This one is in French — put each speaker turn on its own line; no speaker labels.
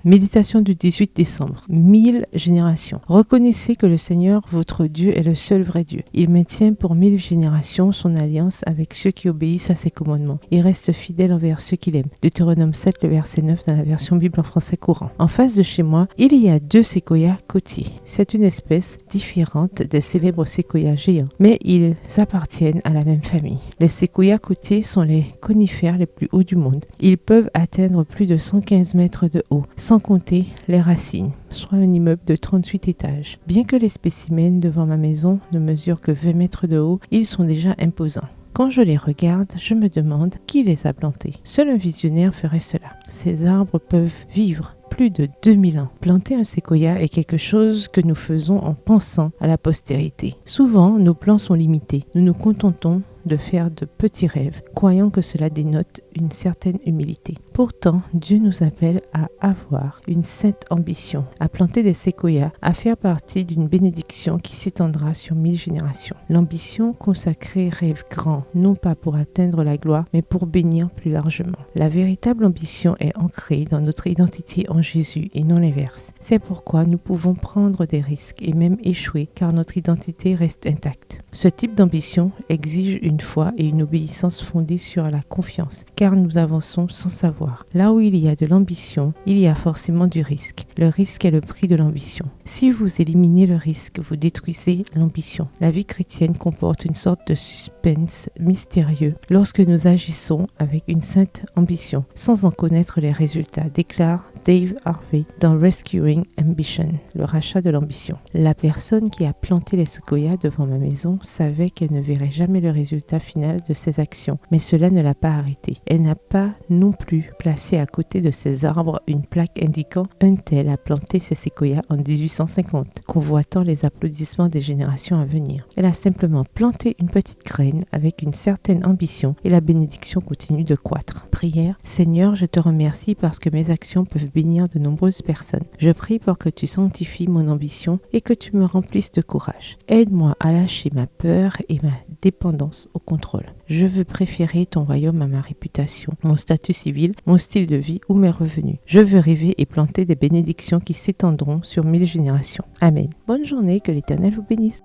Méditation du 18 décembre. 1000 générations. Reconnaissez que le Seigneur, votre Dieu, est le seul vrai Dieu. Il maintient pour 1000 générations son alliance avec ceux qui obéissent à ses commandements. Il reste fidèle envers ceux qu'il aime. Deutéronome 7, le verset 9 dans la version Bible en français courant. En face de chez moi, il y a 2 séquoias côtiers. C'est une espèce différente des célèbres séquoias géants, mais ils appartiennent à la même famille. Les séquoias côtiers sont les conifères les plus hauts du monde. Ils peuvent atteindre plus de 115 mètres de haut, sans compter les racines, soit un immeuble de 38 étages. Bien que les spécimens devant ma maison ne mesurent que 20 mètres de haut, ils sont déjà imposants. Quand je les regarde, je me demande qui les a plantés. Seul un visionnaire ferait cela. Ces arbres peuvent vivre plus de 2000 ans. Planter un séquoia est quelque chose que nous faisons en pensant à la postérité. Souvent, nos plans sont limités. Nous nous contentons de faire de petits rêves, croyant que cela dénote une certaine humilité. Pourtant, Dieu nous appelle à avoir une sainte ambition, à planter des séquoias, à faire partie d'une bénédiction qui s'étendra sur 1000 générations. L'ambition consacrée rêve grand, non pas pour atteindre la gloire, mais pour bénir plus largement. La véritable ambition est ancrée dans notre identité en Jésus et non l'inverse. C'est pourquoi nous pouvons prendre des risques et même échouer, car notre identité reste intacte. Ce type d'ambition exige une foi et une obéissance fondée sur la confiance, car nous avançons sans savoir. Là où il y a de l'ambition, il y a forcément du risque. Le risque est le prix de l'ambition. Si vous éliminez le risque, vous détruisez l'ambition. La vie chrétienne comporte une sorte de suspense mystérieux lorsque nous agissons avec une sainte ambition, sans en connaître les résultats, déclare Dave Harvey dans Rescuing Ambition, le rachat de l'ambition. La personne qui a planté les séquoias devant ma maison savait qu'elle ne verrait jamais le résultat final de ses actions, mais cela ne l'a pas arrêtée. Elle n'a pas non plus placé à côté de ses arbres une plaque indiquant un tel a planté ses séquoias en 1850, convoitant les applaudissements des générations à venir. Elle a simplement planté une petite graine avec une certaine ambition et la bénédiction continue de croître. Prière. Seigneur, je te remercie parce que mes actions peuvent bénir de nombreuses personnes. Je prie pour que tu sanctifies mon ambition et que tu me remplisses de courage. Aide-moi à lâcher ma peur et ma dépendance au contrôle. Je veux préférer ton royaume à ma réputation, mon statut civil, mon style de vie ou mes revenus. Je veux rêver et planter des bénédictions qui s'étendront sur 1000 générations. Amen. Bonne journée, que l'Éternel vous bénisse.